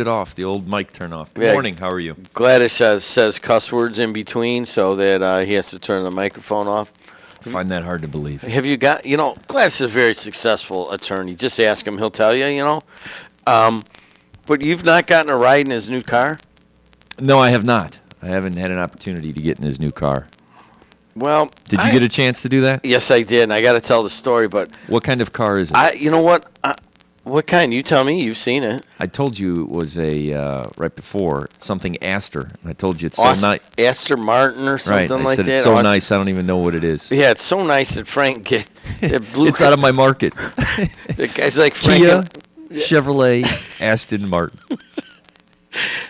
it off, the old mic turn off. Good Yeah. morning. How are you? Gladys says cuss words in between so that he has to turn the microphone off. I find that hard to believe. Have you got, Gladys is a very successful attorney. Just ask him. He'll tell you, But you've not gotten a ride in his new car? No, I have not. I haven't had an opportunity to get in his new car. Well, Did you get a chance to do that? Yes, I did, and I got to tell the story, but What kind of car is it? you know what? What kind? You tell me. You've seen it. I told you it was right before, something Astor. I told you it's so nice. Astor Martin or something Right, I like said that. it's so nice, I don't even know what it is. Yeah, it's so nice that Frank It's out of my market. The guy's like Frank. Kia, Chevrolet, Aston Martin.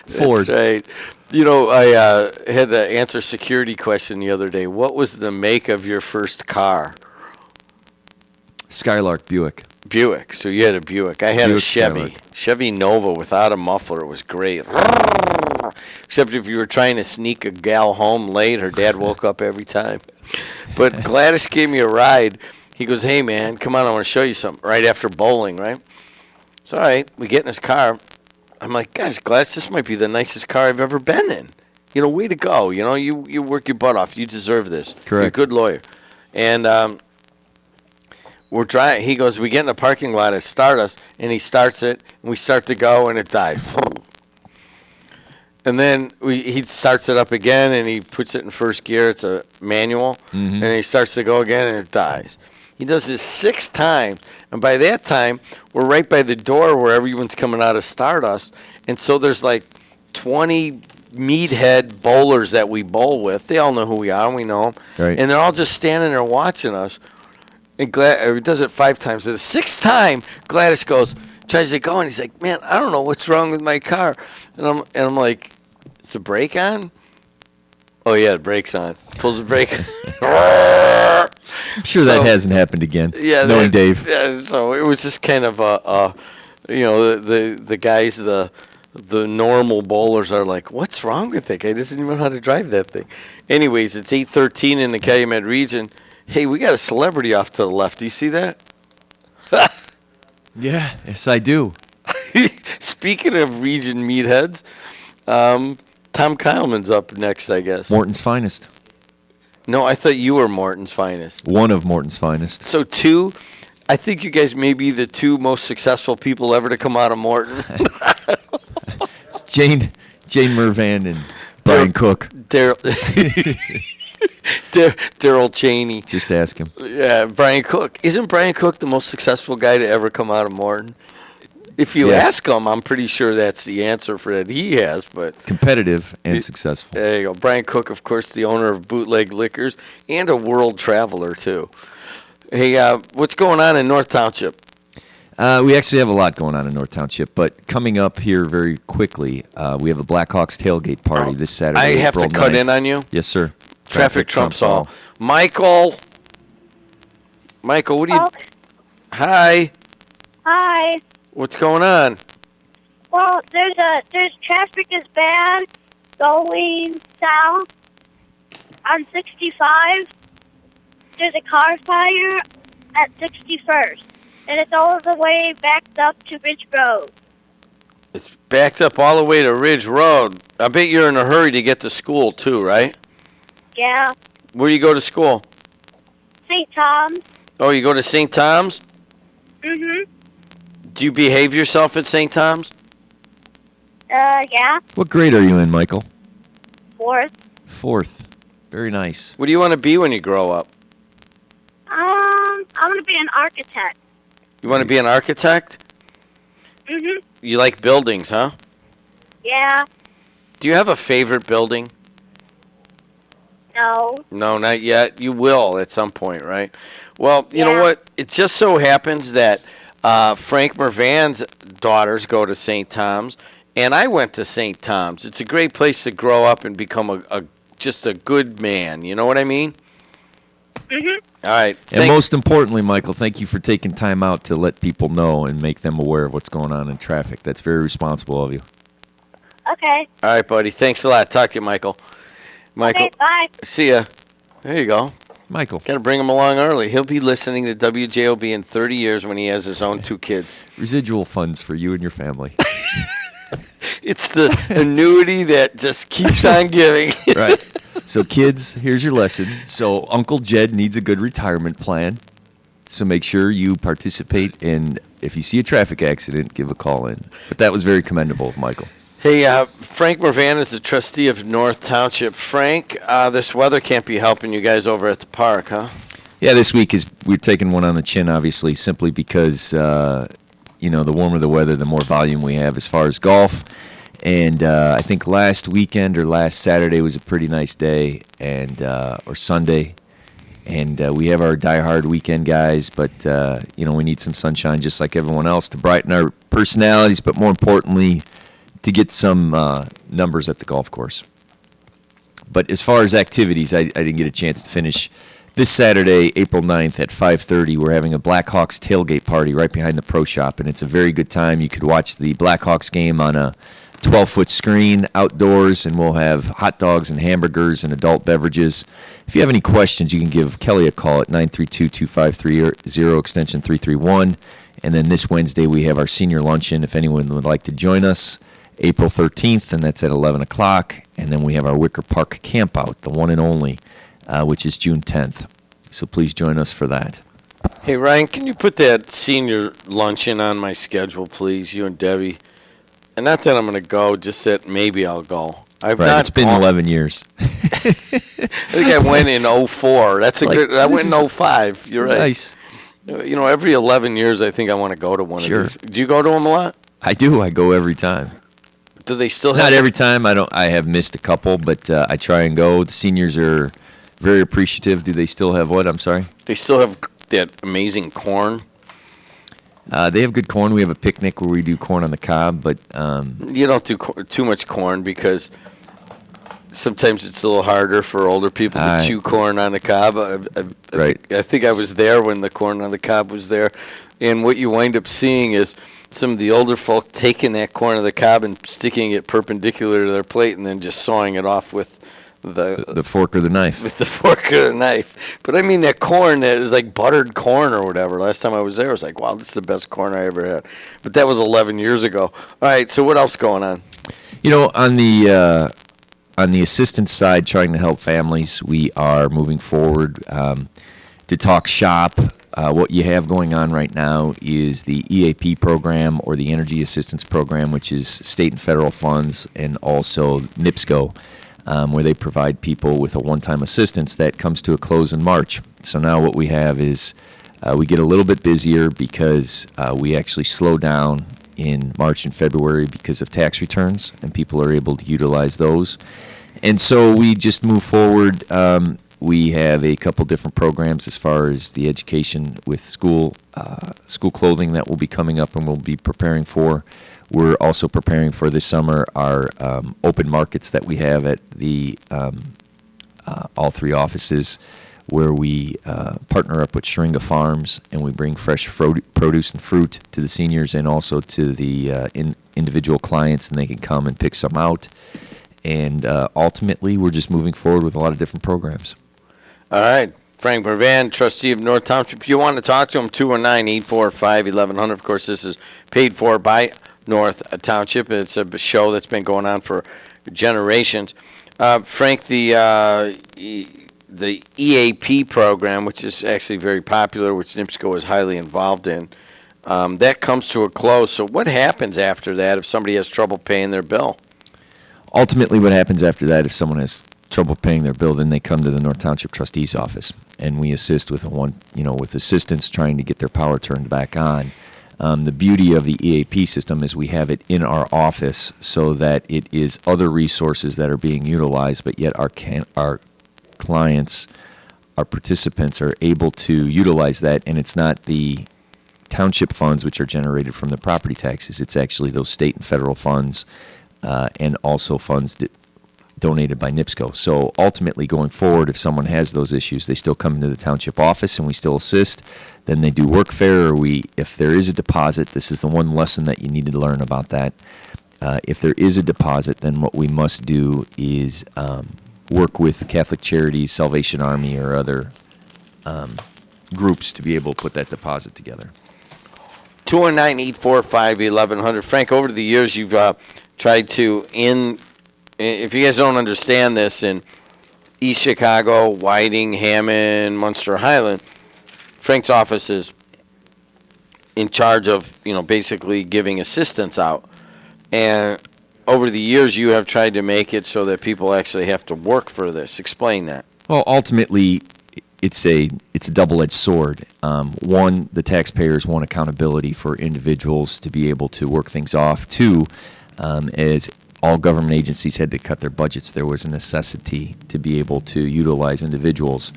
Ford. That's right. I had to answer a security question the other day. What was the make of your first car? Skylark Buick. Buick. So you had a Buick. I had a Buick Chevy. Skylark. Chevy Nova without a muffler. It was great. Except if you were trying to sneak a gal home late, her dad woke up every time. But Gladys gave me a ride. He goes, hey, man, come on, I want to show you something. Right after bowling, right? It's all right. We get in his car. I'm like, gosh, Gladys, this might be the nicest car I've ever been in. Way to go. You work your butt off. You deserve this. Correct. You're a good lawyer. And we're driving. He goes, we get in the parking lot at Stardust, and he starts it, and we start to go, and it dies. And then he starts it up again, and he puts it in first gear. It's a manual. And he starts to go again, and it dies. He does this 6 times, and by that time, we're right by the door where everyone's coming out of Stardust, and so there's like 20 meathead bowlers that we bowl with. They all know who we are, and we know them. Right. And they're all just standing there watching us. And he does it 5 times. The 6th time, Gladys tries to go, and he's like, man, I don't know what's wrong with my car. And I'm like, is the brake on? Oh, yeah, the brake's on. Pulls the brake. I'm sure that hasn't happened again. Yeah, knowing Dave. Yeah, so it was just kind of the guys, the normal bowlers are like, what's wrong with that guy? Doesn't even know how to drive that thing. Anyways, it's 8:13 in the Calumet region. Hey, we got a celebrity off to the left. Do you see that? Yeah, yes, I do. Speaking of region meatheads, Tom Kyleman's up next, I guess. Morton's finest. No, I thought you were Morton's finest. One of Morton's finest. So I think you guys may be the 2 most successful people ever to come out of Morton. Jane Mrvan and Brian Cook. Daryl Cheney. Just ask him. Yeah, Brian Cook. Isn't Brian Cook the most successful guy to ever come out of Morton? If you Yes. ask him, I'm pretty sure that's the answer for that he has. But Competitive and successful. there you go. Brian Cook, of course, the owner of Bootleg Liquors and a world traveler, too. Hey, what's going on in North Township? We actually have a lot going on in North Township, but coming up here very quickly, we have a Blackhawks tailgate party this Saturday. I have to April cut 9th. in on you. Yes, sir. Traffic trumps all. Michael, what do you... Oh, Hi. hi. What's going on? Well, there's traffic is bad going south on 65. There's a car fire at 61st, and it's all the way backed up to Ridge Road. It's backed up all the way to Ridge Road. I bet you're in a hurry to get to school, too, right? Yeah. Where do you go to school? St. Tom's. Oh, you go to St. Tom's? Mm-hmm. Do you behave yourself at St. Tom's? Yeah. What grade are you in, Michael? 4th. 4th. Very nice. What do you want to be when you grow up? I'm gonna be an architect. You want to be an architect? Mm-hmm. You like buildings, huh? Yeah. Do you have a favorite building? No. No, not yet. You will at some point, right? Well, you know Yeah. what? It just so happens that Frank Mrvan's daughters go to St. Tom's, and I went to St. Tom's. It's a great place to grow up and become just a good man. You know what I mean? Mm-hmm. All right. And most importantly, Michael, thank you for taking time out to let people know and make them aware of what's going on in traffic. That's very responsible of you. Okay. All right, buddy. Thanks a lot. Talk to you, Michael. Michael, Okay, bye. see ya. There you go. Michael. Got to bring him along early. He'll be listening to WJOB in 30 years when he has his own 2 kids. Residual funds for you and your family. It's the annuity that just keeps on giving. Right. So, kids, here's your lesson. So, Uncle Jed needs a good retirement plan. So, make sure you participate in. If you see a traffic accident, give a call in. But that was very commendable of Michael. Hey, Frank Mrvan is the trustee of North Township. Frank, this weather can't be helping you guys over at the park, huh? Yeah, this week we're taking one on the chin, obviously, simply because the warmer the weather, the more volume we have as far as golf. And I think last weekend or last Saturday was a pretty nice day, and or Sunday. And we have our diehard weekend guys, but we need some sunshine just like everyone else to brighten our personalities, but more importantly, to get some numbers at the golf course. But as far as activities, I didn't get a chance to finish. This Saturday, April 9th at 5:30, we're having a Blackhawks tailgate party right behind the Pro Shop, and it's a very good time. You could watch the Blackhawks game on a 12-foot screen outdoors, and we'll have hot dogs and hamburgers and adult beverages. If you have any questions, you can give Kelly a call at 932-2530, extension 331. And then this Wednesday, we have our senior luncheon, if anyone would like to join us, April 13th, and that's at 11 o'clock. And then we have our Wicker Park campout, the one and only, which is June 10th. So please join us for that. Hey, Ryan, can you put that senior luncheon on my schedule, please, you and Debbie? And not that I'm going to go, just that maybe I'll go. It's been 11 years. I think I went in 04. That's I went in 05. You're right. Nice. Every 11 years, I think I want to go to one of these. Do you go to them a lot? I do. I go every time. Do they still have? Not every time. I have missed a couple, but I try and go. The seniors are very appreciative. Do they still have what? I'm sorry? They still have that amazing corn. They have good corn. We have a picnic where we do corn on the cob, but you don't do too much corn because sometimes it's a little harder for older people to chew corn on the cob. Right. I think I was there when the corn on the cob was there, and what you wind up seeing is some of the older folk taking that corn on the cob and sticking it perpendicular to their plate, and then just sawing it off with the fork or the knife. With the fork or the knife. But I mean, that corn that is like buttered corn or whatever. Last time I was there, I was like, wow, this is the best corn I ever had. But that was 11 years ago. All right, so what else going on? On the assistance side, trying to help families, we are moving forward to talk shop. What you have going on right now is the EAP program, or the Energy Assistance Program, which is state and federal funds, and also NIPSCO, where they provide people with a one-time assistance that comes to a close in March. So now what we have is we get a little bit busier because we actually slow down in March and February because of tax returns, and people are able to utilize those. And so we just move forward. We have a couple different programs as far as the education with school clothing that will be coming up and we'll be preparing for. We're also preparing for this summer our open markets that we have at the all three offices, where we partner up with Shringa Farms and we bring fresh produce and fruit to the seniors and also to the individual clients, and they can come and pick some out. And ultimately, we're just moving forward with a lot of different programs. All right. Frank Mrvan, trustee of North Township. If you want to talk to him, 219-845-1100. Of course, this is paid for by North Township. It's a show that's been going on for generations. Frank, the EAP program, which is actually very popular, which NIPSCO is highly involved in, that comes to a close. So what happens after that if somebody has trouble paying their bill? Ultimately, what happens after that, if someone has trouble paying their bill, then they come to the North Township Trustee's office, and we assist with with assistance trying to get their power turned back on. The beauty of the EAP system is we have it in our office so that it is other resources that are being utilized, but yet our clients, our participants are able to utilize that, and it's not the township funds which are generated from the property taxes. It's actually those state and federal funds and also funds donated by NIPSCO. So ultimately, going forward, if someone has those issues, they still come into the township office and we still assist. Then they do workfare, or if there is a deposit, this is the one lesson that you need to learn about that. If there is a deposit, then what we must do is work with Catholic Charities, Salvation Army, or other groups to be able to put that deposit together. 219-845-1100. Frank, over the years, you've tried to, if you guys don't understand this, in East Chicago, Whiting, Hammond, Munster, Highland, Frank's office is in charge of, basically giving assistance out. And over the years, you have tried to make it so that people actually have to work for this. Explain that. Well, ultimately, it's a double-edged sword. One, the taxpayers want accountability for individuals to be able to work things off. Two, as all government agencies had to cut their budgets, there was a necessity to be able to utilize individuals.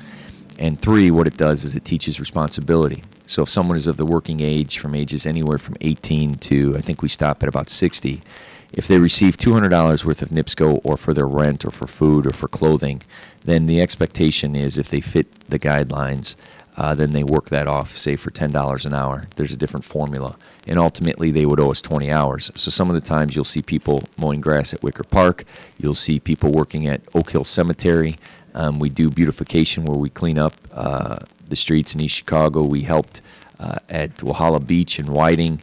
And three, what it does is it teaches responsibility. So if someone is of the working age, from ages anywhere from 18 to, I think we stop at about 60, if they receive $200 worth of NIPSCO or for their rent or for food or for clothing, then the expectation is if they fit the guidelines, then they work that off, say, for $10 an hour. There's a different formula. And ultimately, they would owe us 20 hours. So some of the times you'll see people mowing grass at Wicker Park. You'll see people working at Oak Hill Cemetery. We do beautification where we clean up the streets in East Chicago. We helped at Walhalla Beach in Whiting.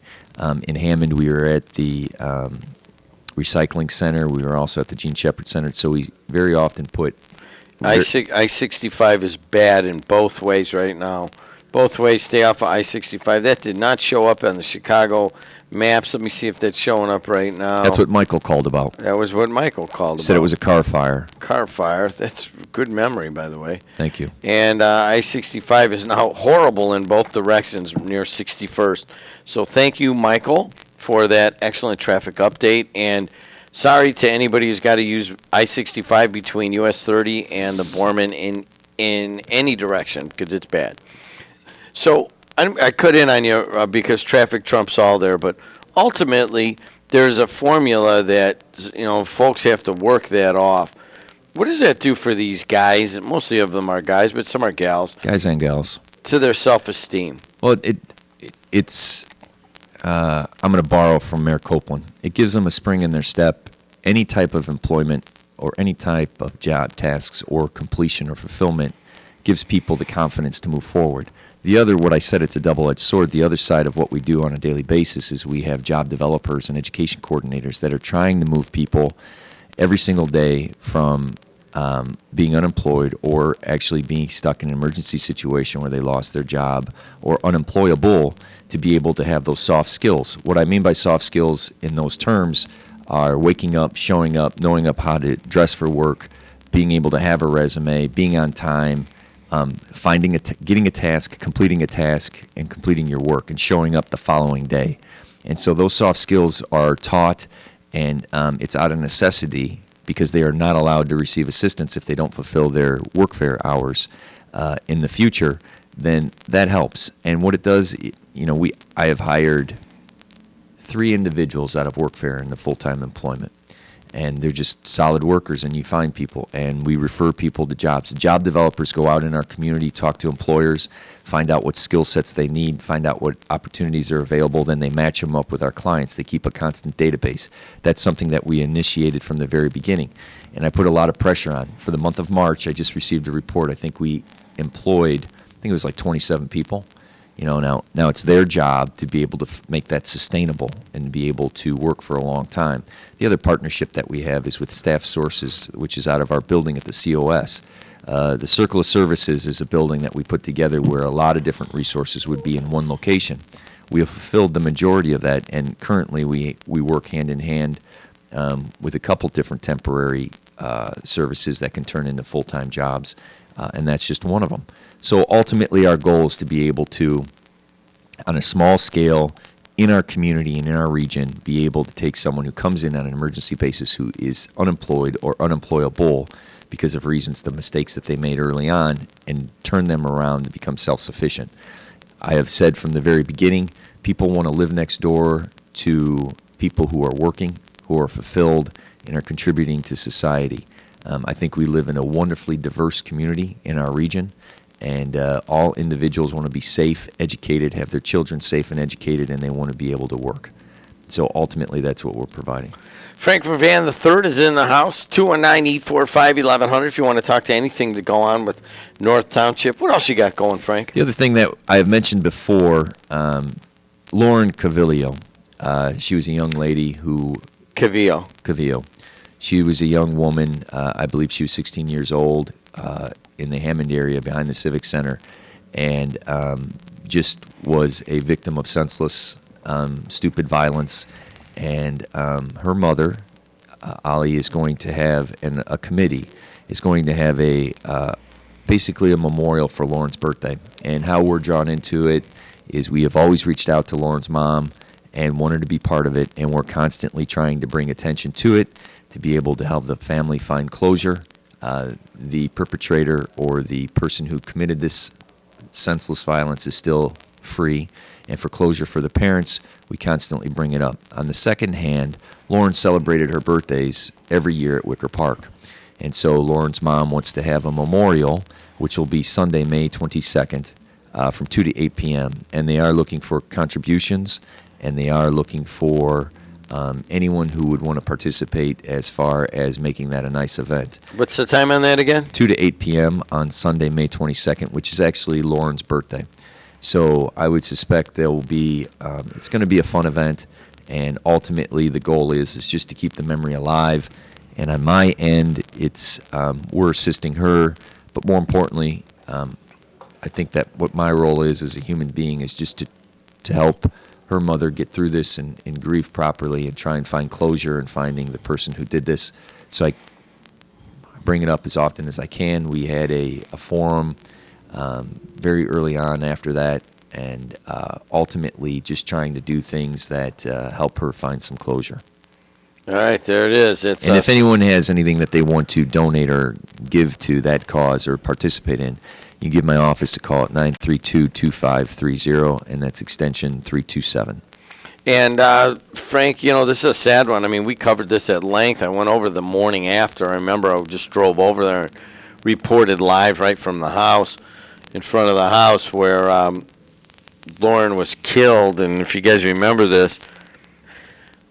In Hammond, we were at the recycling center. We were also at the Gene Shepherd Center. So we very often put... I-65 is bad in both ways right now. Both ways, stay off of I-65. That did not show up on the Chicago maps. Let me see if that's showing up right now. That's what Michael called about. That was what Michael called about. Said it was a car fire. Car fire. That's good memory, by the way. Thank you. And I-65 is now horrible in both directions near 61st. So thank you, Michael, for that excellent traffic update. And sorry to anybody who's got to use I-65 between US 30 and the Borman in any direction, because it's bad. So I cut in on you because traffic trumps all there, but ultimately there's a formula that, folks have to work that off. What does that do for these guys? Mostly of them are guys, but some are gals. Guys and gals. To their self-esteem. Well, it's I'm going to borrow from Mayor Copeland. It gives them a spring in their step. Any type of employment or any type of job tasks or completion or fulfillment gives people the confidence to move forward. The other, what I said, it's a double-edged sword. The other side of what we do on a daily basis is we have job developers and education coordinators that are trying to move people every single day from being unemployed or actually being stuck in an emergency situation where they lost their job or unemployable to be able to have those soft skills. What I mean by soft skills in those terms are waking up, showing up, knowing up how to dress for work, being able to have a resume, being on time, getting a task, completing a task, and completing your work, and showing up the following day. And so those soft skills are taught, and it's out of necessity because they are not allowed to receive assistance if they don't fulfill their workfare hours in the future. Then that helps. And what it does, I have hired 3 individuals out of workfare into full-time employment. And they're just solid workers, and you find people, and we refer people to jobs. Job developers go out in our community, talk to employers, find out what skill sets they need, find out what opportunities are available, then they match them up with our clients. They keep a constant database. That's something that we initiated from the very beginning, and I put a lot of pressure on. For the month of March, I just received a report. I think we employed, it was like 27 people. Now it's their job to be able to make that sustainable and be able to work for a long time. The other partnership that we have is with Staff Sources, which is out of our building at the COS. The Circle of Services is a building that we put together where a lot of different resources would be in one location. We have fulfilled the majority of that, and currently we work hand in hand with a couple different temporary services that can turn into full-time jobs, and that's just one of them. So ultimately our goal is to be able to, on a small scale, in our community and in our region, be able to take someone who comes in on an emergency basis who is unemployed or unemployable because of reasons, the mistakes that they made early on, and turn them around to become self-sufficient. I have said from the very beginning, people want to live next door to people who are working, who are fulfilled, and are contributing to society. I think we live in a wonderfully diverse community in our region. And all individuals want to be safe, educated, have their children safe and educated, and they want to be able to work. So ultimately, that's what we're providing. Frank Mrvan III is in the house, 219-845-1100 if you want to talk to anything to go on with North Township. What else you got going, Frank? The other thing that I have mentioned before, Lauren Cavillo, she was a young lady who Cavillo. She was a young woman. I believe she was 16 years old in the Hammond area behind the Civic Center, and just was a victim of senseless, stupid violence. And her mother, Ali, is going to have, and a committee is going to have basically a memorial for Lauren's birthday. And how we're drawn into it is we have always reached out to Lauren's mom and wanted to be part of it, and we're constantly trying to bring attention to it to be able to help the family find closure. The perpetrator or the person who committed this senseless violence is still free, and for closure for the parents, we constantly bring it up. On the second hand, Lauren celebrated her birthdays every year at Wicker Park, and so Lauren's mom wants to have a memorial, which will be Sunday, May 22nd, from 2 to 8 p.m., and they are looking for contributions, and they are looking for anyone who would want to participate as far as making that a nice event. What's the time on that again? 2 to 8 p.m. on Sunday, May 22nd, which is actually Lauren's birthday. So I would suspect there will be, it's going to be a fun event, and ultimately the goal is just to keep the memory alive. And on my end, it's we're assisting her, but more importantly, I think that what my role is as a human being is just to help her mother get through this and grieve properly and try and find closure and finding the person who did this. So I bring it up as often as I can. We had a forum very early on after that, and ultimately just trying to do things that help her find some closure. All right, there it is. It's and us. if anyone has anything that they want to donate or give to that cause or participate in, you give my office a call at 932-2530, and that's extension 327. And Frank, this is a sad one. I mean, we covered this at length. I went over the morning after. I remember I just drove over there and reported live right from the house, in front of the house where Lauren was killed. And if you guys remember this,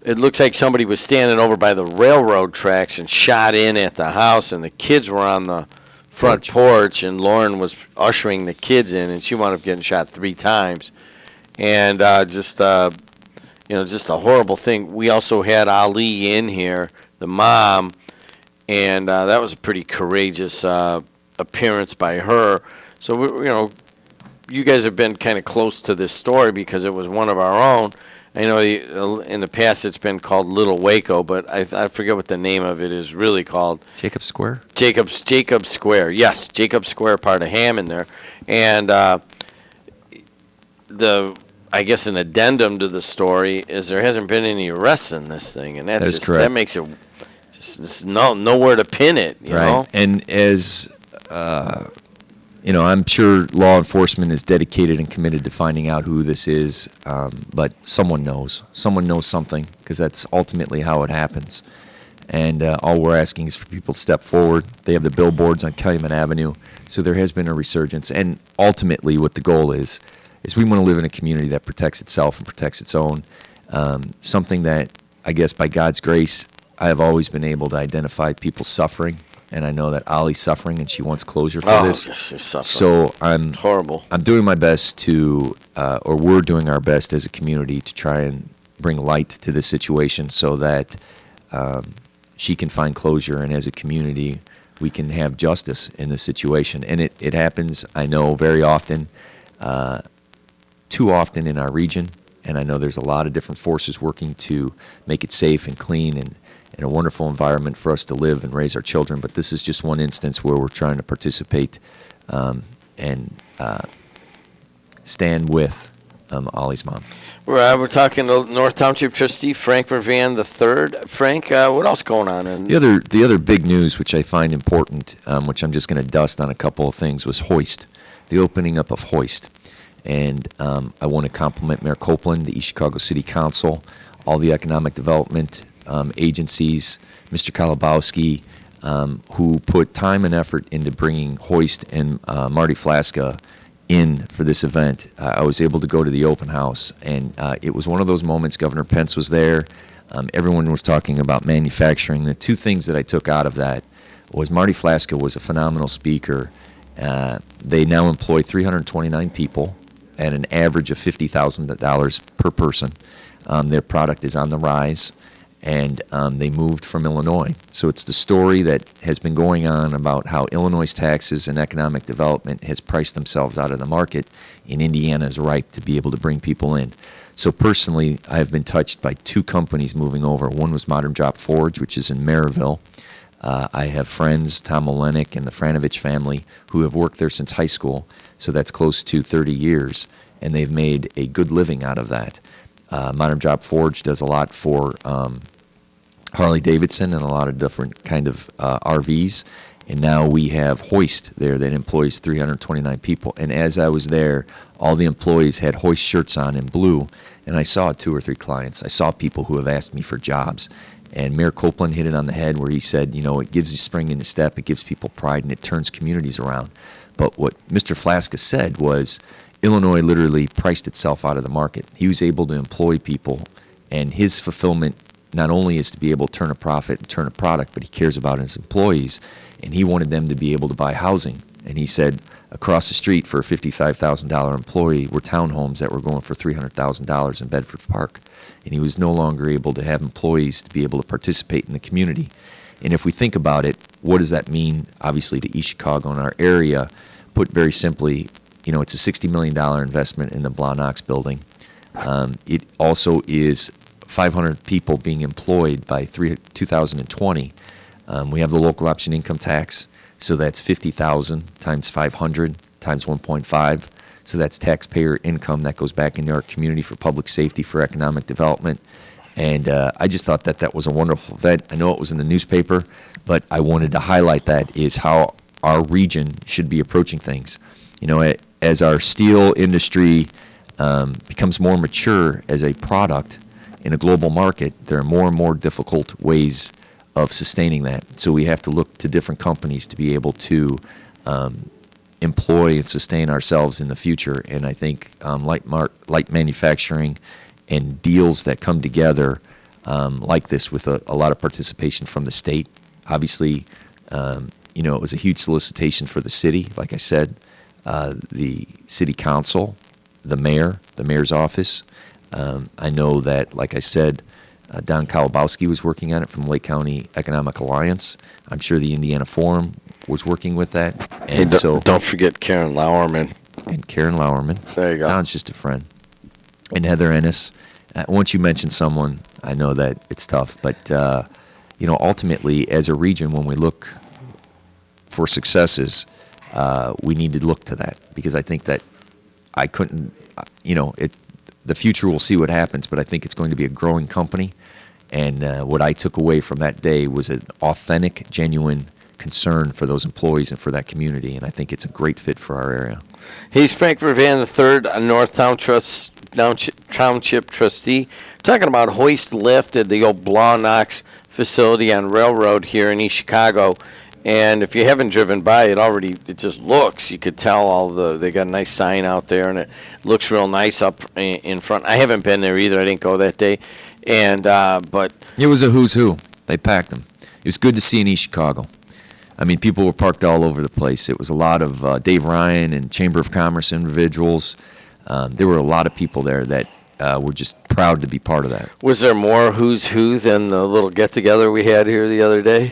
it looks like somebody was standing over by the railroad tracks and shot in at the house, and the kids were on the front porch, and Lauren was ushering the kids in, and she wound up getting shot 3 times. And just a horrible thing. We also had Ali in here, the mom, and that was a pretty courageous appearance by her. So, you guys have been kind of close to this story because it was one of our own. I know in the past it's been called Little Waco, but I forget what the name of it is really called. Jacob Square? Jacob Square, yes. Jacob Square, part of Hammond there. And I guess an addendum to the story is there hasn't been any arrests in this thing. And that is just, correct. That makes it just nowhere to pin it, you know? And as... I'm sure law enforcement is dedicated and committed to finding out who this is, but someone knows. Someone knows something, because that's ultimately how it happens. And all we're asking is for people to step forward. They have the billboards on Calumet Avenue, so there has been a resurgence. And ultimately what the goal is we want to live in a community that protects itself and protects its own. Something that, I guess by God's grace, I have always been able to identify people suffering. And I know that Ali's suffering, and she wants closure for this. She's suffering. So It's horrible. I'm doing my best to, or we're doing our best as a community to try and bring light to this situation so that she can find closure, and as a community, we can have justice in this situation. And it happens, I know, very often, too often in our region. And I know there's a lot of different forces working to make it safe and clean and a wonderful environment for us to live and raise our children. But this is just one instance where we're trying to participate and stand with Ollie's mom. We're talking to North Township trustee Frank Mrvan III. Frank, what else going on? The other big news, which I find important, which I'm just going to dust on a couple of things, was Hoist, the opening up of Hoist. And I want to compliment Mayor Copeland, the East Chicago City Council, all the economic development agencies, Mr. Kalabowski, who put time and effort into bringing Hoist and Marty Flaska in for this event. I was able to go to the open house, and it was one of those moments. Governor Pence was there. Everyone was talking about manufacturing. The 2 things that I took out of that was Marty Flaska was a phenomenal speaker. They now employ 329 people at an average of $50,000 per person. Their product is on the rise. and they moved from Illinois. So it's the story that has been going on about how Illinois' taxes and economic development has priced themselves out of the market, and Indiana is ripe to be able to bring people in. So personally, I have been touched by two companies moving over. One was Modern Drop Forge, which is in Maryville. I have friends, Tom Olenek and the Franovich family, who have worked there since high school, so that's close to 30 years, and they've made a good living out of that. Modern Drop Forge does a lot for Harley Davidson and a lot of different kind of RVs, and now we have Hoist there that employs 329 people. And as I was there, all the employees had Hoist shirts on in blue, and I saw 2 or 3 clients. I saw people who have asked me for jobs. And Mayor Copeland hit it on the head where he said, it gives you spring in the step, it gives people pride, and it turns communities around. But what Mr. Flaska said was Illinois literally priced itself out of the market. He was able to employ people, and his fulfillment not only is to be able to turn a profit and turn a product, but he cares about his employees, and he wanted them to be able to buy housing. And he said across the street for a $55,000 employee were townhomes that were going for $300,000 in Bedford Park. And he was no longer able to have employees to be able to participate in the community. And if we think about it, what does that mean, obviously, to East Chicago and our area? Put very simply, it's a $60 million investment in the Blau-Knox building. It also is 500 people being employed by 2020. We have the local option income tax, so that's 50,000 times 500 times 1.5. So that's taxpayer income that goes back into our community for public safety, for economic development. And I just thought that was a wonderful event. I know it was in the newspaper, but I wanted to highlight that is how our region should be approaching things. As our steel industry becomes more mature as a product in a global market, there are more and more difficult ways of sustaining that. So we have to look to different companies to be able to employ and sustain ourselves in the future. And I think light manufacturing and deals that come together like this with a lot of participation from the state. Obviously, it was a huge solicitation for the city. Like I said, the city council, the mayor's office. I know that, like I said, Don Kalabowski was working on it from Lake County Economic Alliance. I'm sure the Indiana Forum was working with that. And don't forget Karen Lauerman. And Karen Lauerman. There you go. Don's just a friend. And Heather Ennis. Once you mention someone, I know that it's tough. But, ultimately, as a region, when we look for successes, we need to look to that. Because I think that I couldn't, the future will see what happens, but I think it's going to be a growing company. And what I took away from that day was an authentic, genuine concern for those employees and for that community, and I think it's a great fit for our area. He's Frank Mrvan III, a North Township trustee, talking about hoist lift at the old Blau-Knox facility on Railroad here in East Chicago. And if you haven't driven by it already, it just looks, you could tell they got a nice sign out there, and it looks real nice up in front. I haven't been there either. I didn't go that day. But it was a who's who. They packed them. It was good to see in East Chicago. I mean, people were parked all over the place. It was a lot of Dave Ryan and Chamber of Commerce individuals. There were a lot of people there that were just proud to be part of that. Was there more who's who than the little get-together we had here the other day?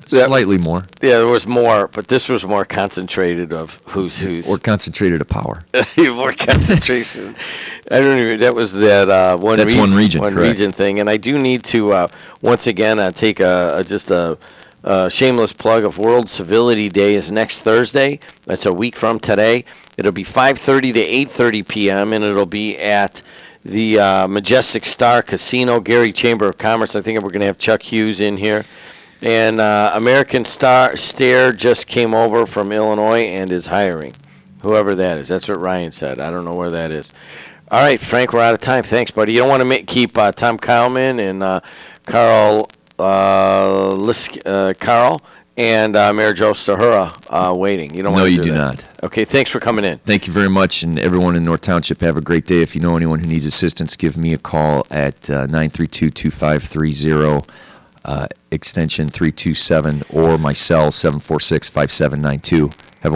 Slightly more. Yeah, there was more, but this was more concentrated of who's. Or concentrated of power. More concentration. I don't even. That was that one. That's region, one region thing, and I do need to once again take a shameless plug of World Civility Day is next Thursday. That's a week from today. It'll be 5:30 to 8:30 p.m. and it'll be at the Majestic Star Casino, Gary Chamber of Commerce. I think we're going to have Chuck Hughes in here. And American Stare just came over from Illinois and is hiring. Whoever that is. That's what Ryan said. I don't know where that is. All right, Frank, we're out of time. Thanks, buddy. You don't want to keep Tom Kallman and Carl and Mayor Joe Stahura waiting. You don't want to do that. No, you do not. Okay, thanks for coming in. Thank you very much, and everyone in North Township, have a great day. If you know anyone who needs assistance, give me a call at 932-2530. Extension 327, or my cell 746-5792.